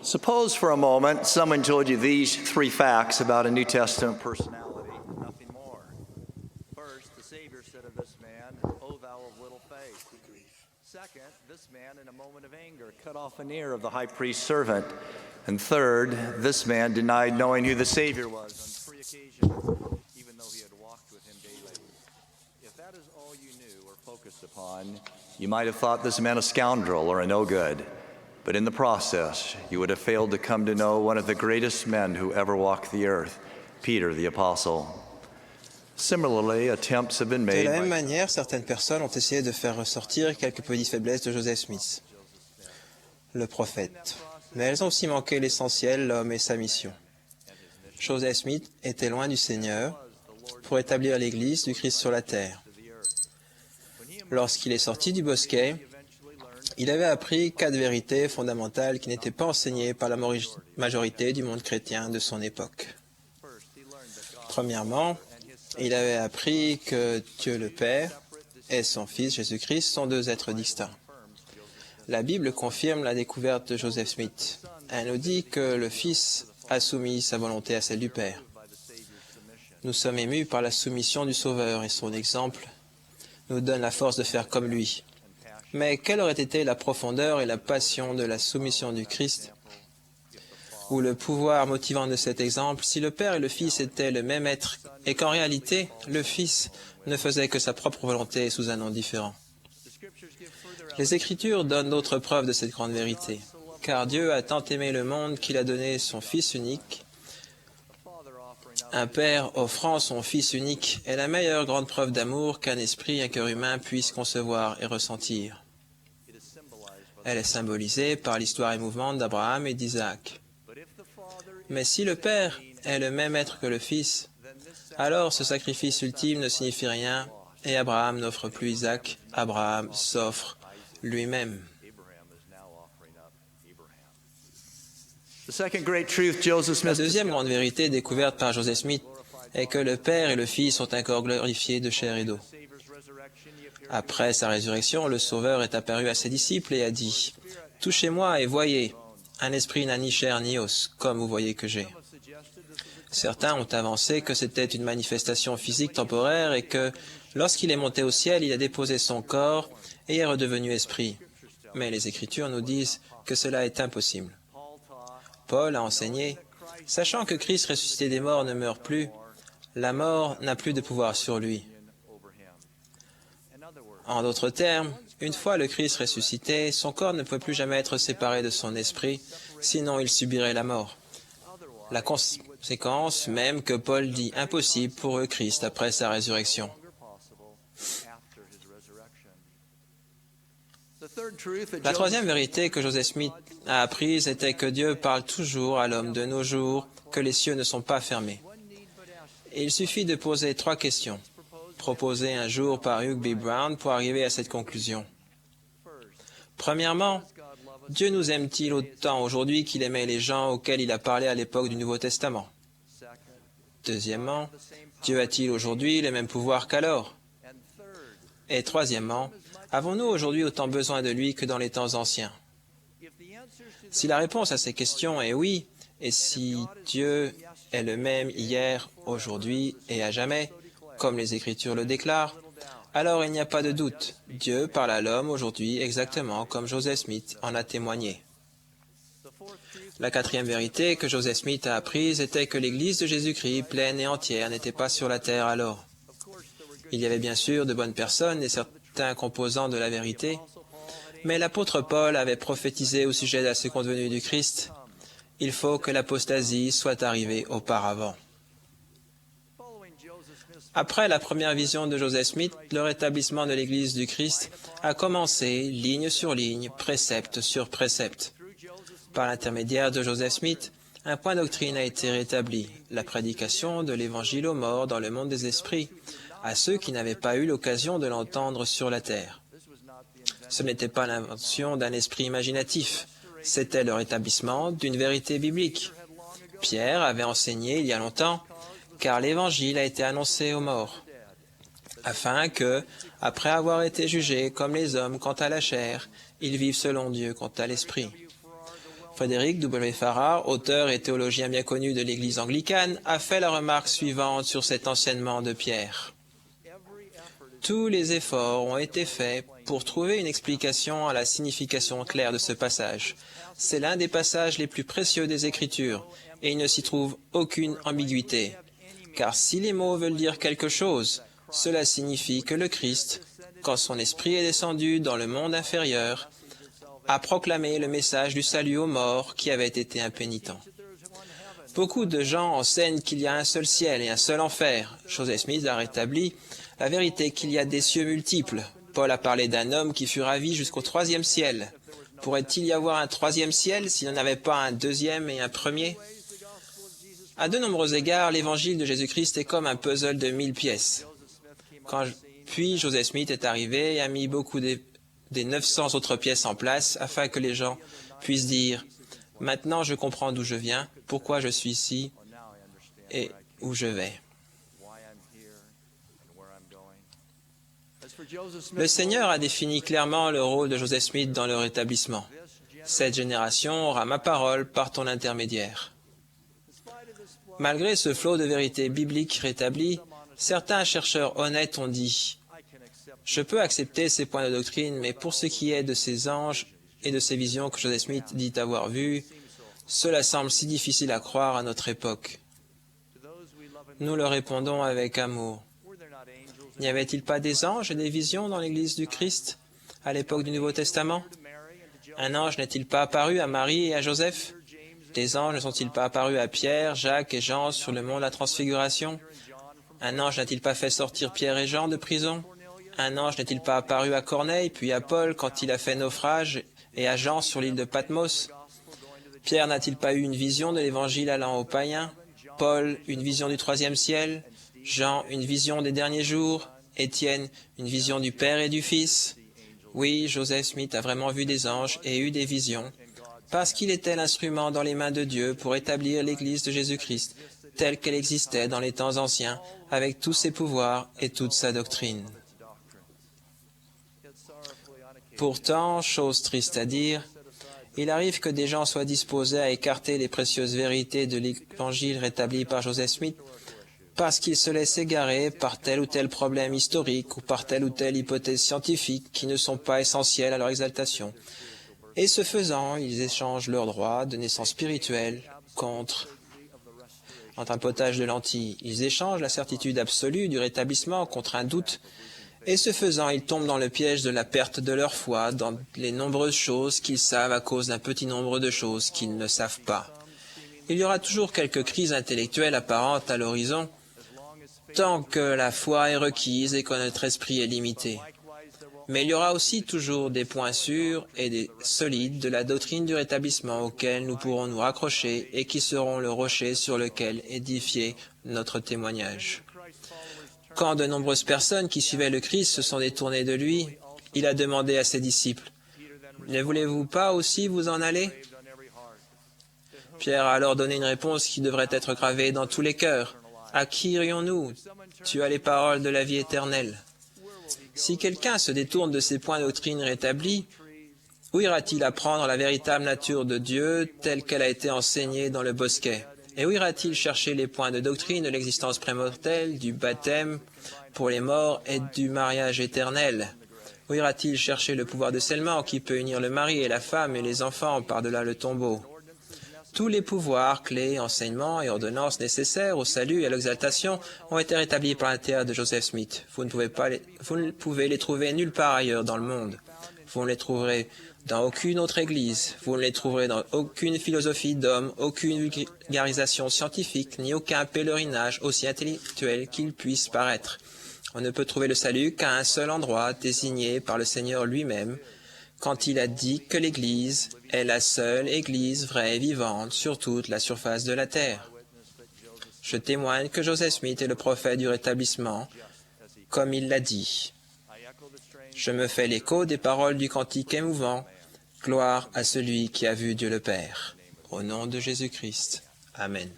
Suppose for a moment someone told you these three facts about a New Testament personality, nothing more. First, the Savior said of this man, "O thou of little faith." Second, this man in a moment of anger cut off an ear of the high priest's servant. And third, this man denied knowing who the Savior was on 3 occasions, even though he had walked with him daily. If that is all you knew or focused upon, you might have thought this man a scoundrel or a no-good. But in the process, you would have failed to come to know one of the greatest men who ever walked the earth, Peter the Apostle. Similarly, attempts have been De made la même by manière, certaines personnes ont essayé de faire ressortir quelques petites faiblesses de Joseph Smith, le prophète. Mais elles ont aussi manqué l'essentiel, l'homme et sa mission. Joseph Smith était loin du Seigneur pour établir l'Église du Christ sur la terre. Lorsqu'il est sorti du bosquet, il avait appris 4 vérités fondamentales qui n'étaient pas enseignées par la majorité du monde chrétien de son époque. Premièrement, il avait appris que Dieu le Père et son Fils Jésus-Christ sont 2 êtres distincts. La Bible confirme la découverte de Joseph Smith. Elle nous dit que le Fils a soumis sa volonté à celle du Père. Nous sommes émus par la soumission du Sauveur et son exemple nous donne la force de faire comme lui. Mais quelle aurait été la profondeur et la passion de la soumission du Christ ou le pouvoir motivant de cet exemple si le Père et le Fils étaient le même être et qu'en réalité, le Fils ne faisait que sa propre volonté sous un nom différent? Les Écritures donnent d'autres preuves de cette grande vérité, car Dieu a tant aimé le monde qu'il a donné son Fils unique. Un Père offrant son Fils unique est la meilleure grande preuve d'amour qu'un esprit, un cœur humain puisse concevoir et ressentir. Elle est symbolisée par l'histoire émouvante d'Abraham et d'Isaac. Mais si le Père est le même être que le Fils, alors ce sacrifice ultime ne signifie rien et Abraham n'offre plus Isaac, Abraham s'offre lui-même. La deuxième grande vérité découverte par Joseph Smith est que le Père et le Fils sont un corps glorifié de chair et d'eau. Après sa résurrection, le Sauveur est apparu à ses disciples et a dit « Touchez-moi et voyez, un esprit n'a ni chair ni os, comme vous voyez que j'ai. » Certains ont avancé que c'était une manifestation physique temporaire et que, lorsqu'il est monté au ciel, il a déposé son corps et est redevenu esprit. Mais les Écritures nous disent que cela est impossible. Paul a enseigné, sachant que Christ ressuscité des morts ne meurt plus, la mort n'a plus de pouvoir sur lui. En d'autres termes, une fois le Christ ressuscité, son corps ne peut plus jamais être séparé de son esprit, sinon il subirait la mort. La conséquence même que Paul dit impossible pour eux Christ après sa résurrection. La troisième vérité que Joseph Smith a apprise était que Dieu parle toujours à l'homme de nos jours, que les cieux ne sont pas fermés. Et il suffit de poser 3 questions, proposées un jour par Hugh B. Brown pour arriver à cette conclusion. Premièrement, Dieu nous aime-t-il autant aujourd'hui qu'il aimait les gens auxquels il a parlé à l'époque du Nouveau Testament? Deuxièmement, Dieu a-t-il aujourd'hui les mêmes pouvoirs qu'alors? Et troisièmement, avons-nous aujourd'hui autant besoin de lui que dans les temps anciens? Si la réponse à ces questions est oui, et si Dieu est le même hier, aujourd'hui et à jamais, comme les Écritures le déclarent, alors il n'y a pas de doute, Dieu parle à l'homme aujourd'hui exactement comme Joseph Smith en a témoigné. La quatrième vérité que Joseph Smith a apprise était que l'Église de Jésus-Christ, pleine et entière, n'était pas sur la terre alors. Il y avait bien sûr de bonnes personnes et certains composants de la vérité, mais l'apôtre Paul avait prophétisé au sujet de la seconde venue du Christ. Il faut que l'apostasie soit arrivée auparavant. Après la première vision de Joseph Smith, le rétablissement de l'Église du Christ a commencé ligne sur ligne, précepte sur précepte. Par l'intermédiaire de Joseph Smith, un point de doctrine a été rétabli, la prédication de l'Évangile aux morts dans le monde des esprits, à ceux qui n'avaient pas eu l'occasion de l'entendre sur la terre. Ce n'était pas l'invention d'un esprit imaginatif, c'était le rétablissement d'une vérité biblique. Pierre avait enseigné il y a longtemps, car l'Évangile a été annoncé aux morts, afin que, après avoir été jugés comme les hommes quant à la chair, ils vivent selon Dieu quant à l'esprit. Frédéric W. Farrar, auteur et théologien bien connu de l'Église anglicane, a fait la remarque suivante sur cet enseignement de Pierre. Tous les efforts ont été faits pour trouver une explication à la signification claire de ce passage. C'est l'un des passages les plus précieux des Écritures, et il ne s'y trouve aucune ambiguïté. Car si les mots veulent dire quelque chose, cela signifie que le Christ, quand son esprit est descendu dans le monde inférieur, a proclamé le message du salut aux morts qui avaient été impénitents. Beaucoup de gens enseignent qu'il y a un seul ciel et un seul enfer. Joseph Smith a rétabli la vérité qu'il y a des cieux multiples. Paul a parlé d'un homme qui fut ravi jusqu'au 3e ciel. Pourrait-il y avoir un 3e ciel s'il n'y en avait pas un 2e et un 1er? À de nombreux égards, l'évangile de Jésus-Christ est comme un puzzle de 1000 pièces. Puis Joseph Smith est arrivé et a mis beaucoup des 900 autres pièces en place afin que les gens puissent dire « Maintenant je comprends d'où je viens, pourquoi je suis ici et où je vais. » Le Seigneur a défini clairement le rôle de Joseph Smith dans le rétablissement. Cette génération aura ma parole par ton intermédiaire. Malgré ce flot de vérités bibliques rétablies, certains chercheurs honnêtes ont dit « Je peux accepter ces points de doctrine, mais pour ce qui est de ces anges et de ces visions que Joseph Smith dit avoir vues, cela semble si difficile à croire à notre époque. » Nous leur répondons avec amour. N'y avait-il pas des anges et des visions dans l'Église du Christ à l'époque du Nouveau Testament? Un ange n'est-il pas apparu à Marie et à Joseph? Des anges ne sont-ils pas apparus à Pierre, Jacques et Jean sur le mont de la Transfiguration? Un ange n'a-t-il pas fait sortir Pierre et Jean de prison? Un ange n'est-il pas apparu à Corneille, puis à Paul quand il a fait naufrage, et à Jean sur l'île de Patmos? Pierre n'a-t-il pas eu une vision de l'Évangile allant aux païens? Paul, une vision du 3e ciel? Jean, une vision des derniers jours? Étienne, une vision du Père et du Fils? Oui, Joseph Smith a vraiment vu des anges et eu des visions, parce qu'il était l'instrument dans les mains de Dieu pour établir l'Église de Jésus-Christ, telle qu'elle existait dans les temps anciens, avec tous ses pouvoirs et toute sa doctrine. Pourtant, chose triste à dire, il arrive que des gens soient disposés à écarter les précieuses vérités de l'Évangile rétabli par Joseph Smith parce qu'ils se laissent égarer par tel ou tel problème historique ou par telle ou telle hypothèse scientifique qui ne sont pas essentielles à leur exaltation. Et ce faisant, ils échangent leurs droits de naissance spirituelle contre un potage de lentilles. Ils échangent la certitude absolue du rétablissement contre un doute. Et ce faisant, ils tombent dans le piège de la perte de leur foi, dans les nombreuses choses qu'ils savent à cause d'un petit nombre de choses qu'ils ne savent pas. Il y aura toujours quelques crises intellectuelles apparentes à l'horizon, tant que la foi est requise et que notre esprit est limité. Mais il y aura aussi toujours des points sûrs et des solides de la doctrine du rétablissement auxquels nous pourrons nous raccrocher et qui seront le rocher sur lequel édifier notre témoignage. Quand de nombreuses personnes qui suivaient le Christ se sont détournées de lui, il a demandé à ses disciples, « Ne voulez-vous pas aussi vous en aller ?» Pierre a alors donné une réponse qui devrait être gravée dans tous les cœurs. « À qui irions-nous? Tu as les paroles de la vie éternelle. » Si quelqu'un se détourne de ces points de doctrine rétablis, où ira-t-il apprendre la véritable nature de Dieu telle qu'elle a été enseignée dans le bosquet? Et où ira-t-il chercher les points de doctrine de l'existence prémortelle, du baptême pour les morts et du mariage éternel? Où ira-t-il chercher le pouvoir de scellement qui peut unir le mari et la femme et les enfants par-delà le tombeau? Tous les pouvoirs, clés, enseignements et ordonnances nécessaires au salut et à l'exaltation ont été rétablis par l'intérieur de Joseph Smith. Vous ne pouvez les trouver nulle part ailleurs dans le monde. Vous ne les trouverez dans aucune autre église. Vous ne les trouverez dans aucune philosophie d'homme, aucune vulgarisation scientifique, ni aucun pèlerinage aussi intellectuel qu'il puisse paraître. On ne peut trouver le salut qu'à un seul endroit, désigné par le Seigneur lui-même, quand il a dit que l'Église est la seule Église vraie et vivante sur toute la surface de la terre. Je témoigne que Joseph Smith est le prophète du rétablissement, comme il l'a dit. Je me fais l'écho des paroles du cantique émouvant, « Gloire à celui qui a vu Dieu le Père ». Au nom de Jésus-Christ. Amen.